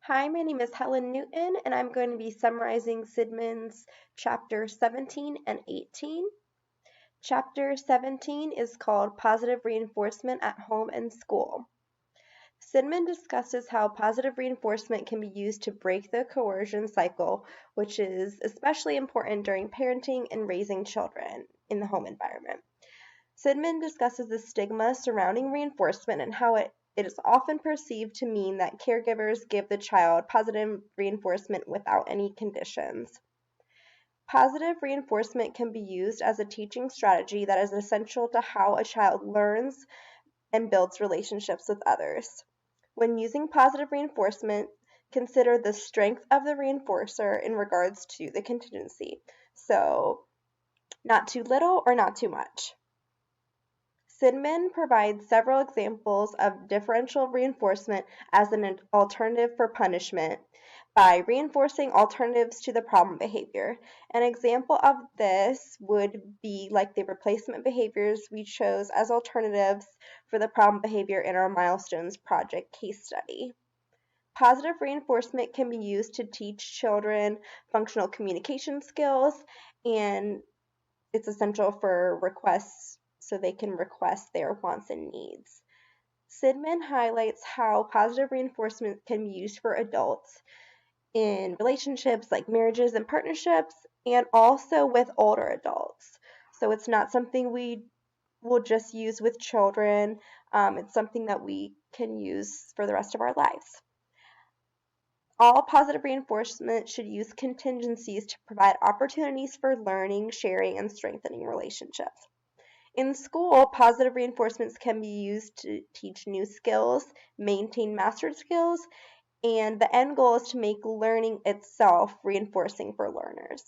Hi, my name is Helen Newton, and I'm going to be summarizing Sidman's Chapter 17 and 18. Chapter 17 is called Positive Reinforcement at Home and School. Sidman discusses how positive reinforcement can be used to break the coercion cycle, which is especially important during parenting and raising children in the home environment. Sidman discusses the stigma surrounding reinforcement and how it is often perceived to mean that caregivers give the child positive reinforcement without any conditions. Positive reinforcement can be used as a teaching strategy that is essential to how a child learns and builds relationships with others. When using positive reinforcement, consider the strength of the reinforcer in regards to the contingency. So, not too little or not too much. Sidman provides several examples of differential reinforcement as an alternative for punishment by reinforcing alternatives to the problem behavior. An example of this would be like the replacement behaviors we chose as alternatives for the problem behavior in our Milestones Project case study. Positive reinforcement can be used to teach children functional communication skills, and it's essential for requests so they can request their wants and needs. Sidman highlights how positive reinforcement can be used for adults in relationships like marriages and partnerships, and also with older adults. So it's not something we will just use with children, it's something that we can use for the rest of our lives. All positive reinforcement should use contingencies to provide opportunities for learning, sharing, and strengthening relationships. In school, positive reinforcements can be used to teach new skills, maintain mastered skills, and the end goal is to make learning itself reinforcing for learners.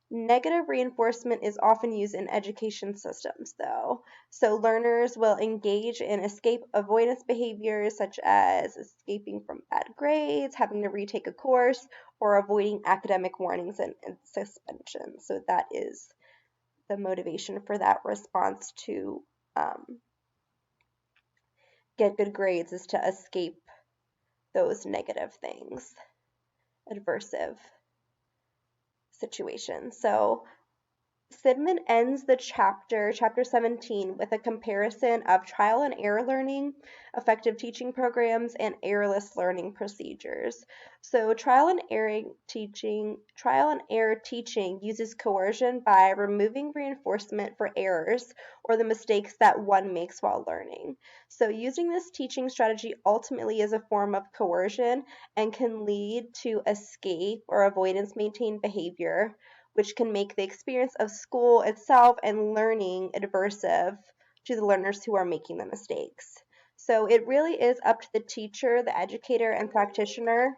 Negative reinforcement is often used in education systems, though. So learners will engage in escape avoidance behaviors such as escaping from bad grades, having to retake a course, or avoiding academic warnings and suspension. So that is the motivation for that response to get good grades is to escape those negative things, adversive situations. So Sidman ends the chapter 17, with a comparison of trial and error learning, effective teaching programs, and errorless learning procedures. So trial and error teaching uses coercion by removing reinforcement for errors or the mistakes that one makes while learning. So using this teaching strategy ultimately is a form of coercion and can lead to escape or avoidance maintained behavior, which can make the experience of school itself and learning aversive to the learners who are making the mistakes. So it really is up to the teacher, the educator, and practitioner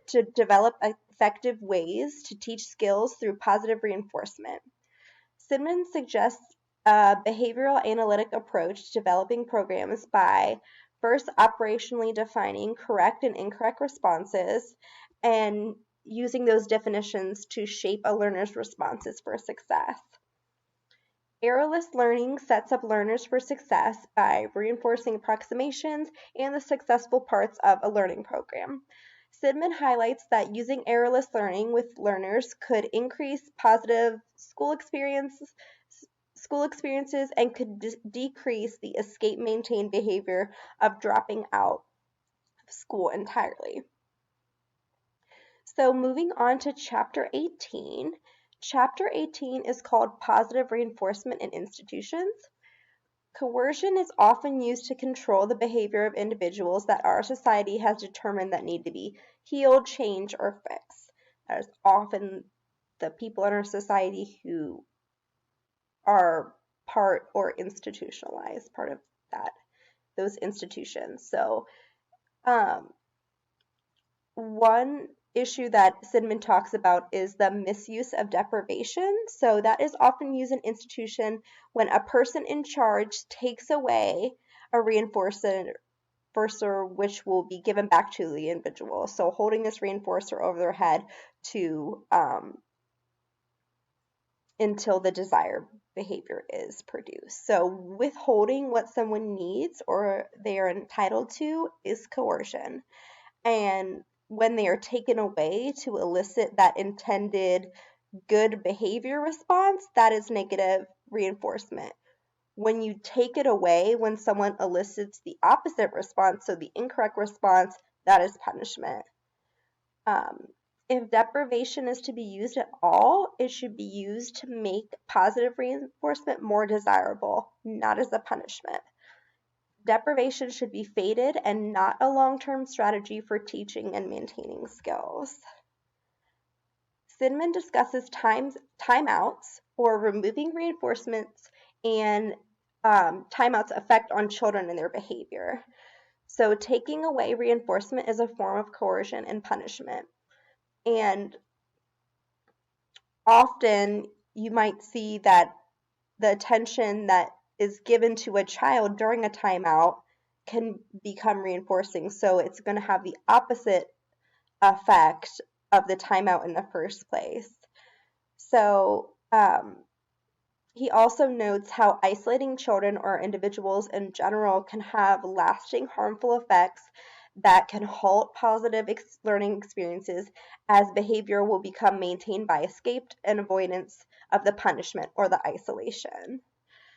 to develop effective ways to teach skills through positive reinforcement. Sidman suggests a behavioral analytic approach to developing programs by first operationally defining correct and incorrect responses and using those definitions to shape a learner's responses for success. Errorless learning sets up learners for success by reinforcing approximations and the successful parts of a learning program. Sidman highlights that using errorless learning with learners could increase positive school experiences and could decrease the escape maintained behavior of dropping out of school entirely. So moving on to Chapter 18. Chapter 18 is called Positive Reinforcement in Institutions. Coercion is often used to control the behavior of individuals that our society has determined that need to be healed, changed, or fixed. That is often the people in our society who are part or institutionalized, part of those institutions. So one issue that Sidman talks about is the misuse of deprivation. So that is often used in institution when a person in charge takes away a reinforcer which will be given back to the individual. So holding this reinforcer over their head to until the desired behavior is produced. So withholding what someone needs or they are entitled to is coercion. And when they are taken away to elicit that intended good behavior response, that is negative reinforcement. When you take it away, when someone elicits the opposite response, so the incorrect response, that is punishment. If deprivation is to be used at all, it should be used to make positive reinforcement more desirable, not as a punishment. Deprivation should be faded and not a long-term strategy for teaching and maintaining skills. Sidman discusses timeouts, or removing reinforcements, and timeouts' effect on children and their behavior. So taking away reinforcement is a form of coercion and punishment. And often you might see that the attention that is given to a child during a timeout can become reinforcing. So it's going to have the opposite effect of the timeout in the first place. So he also notes how isolating children or individuals in general can have lasting harmful effects that can halt positive learning experiences, as behavior will become maintained by escape and avoidance of the punishment or the isolation.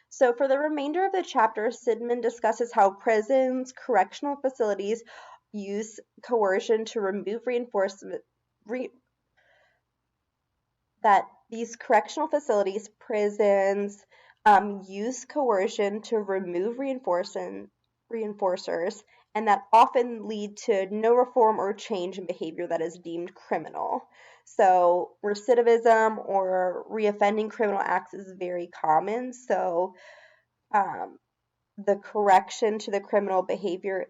So for the remainder of the chapter, Sidman discusses how prisons, correctional facilities use coercion to remove reinforcement, that these correctional facilities, prisons, use coercion to remove reinforcers, and that often lead to no reform or change in behavior that is deemed criminal. So recidivism or reoffending criminal acts is very common. So the correction to the criminal behavior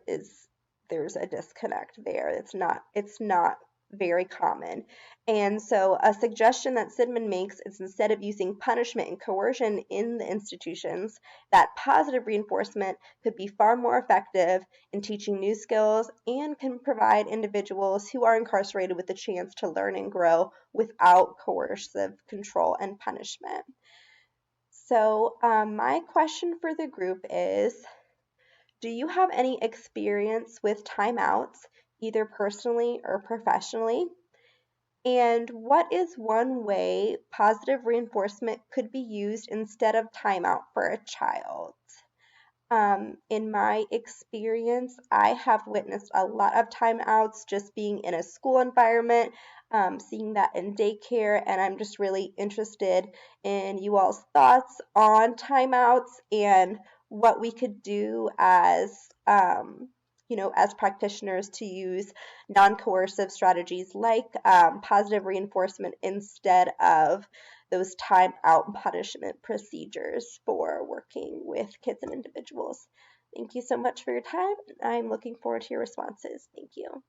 there's a disconnect there. It's not very common. And so a suggestion that Sidman makes is, instead of using punishment and coercion in the institutions, that positive reinforcement could be far more effective in teaching new skills and can provide individuals who are incarcerated with the chance to learn and grow without coercive control and punishment. So my question for the group is, do you have any experience with timeouts, either personally or professionally? And what is one way positive reinforcement could be used instead of timeout for a child? In my experience, I have witnessed a lot of timeouts just being in a school environment, seeing that in daycare, and I'm just really interested in you all's thoughts on timeouts and what we could do as as practitioners to use non-coercive strategies like positive reinforcement instead of those timeout punishment procedures for working with kids and individuals. Thank you so much for your time. I'm looking forward to your responses. Thank you.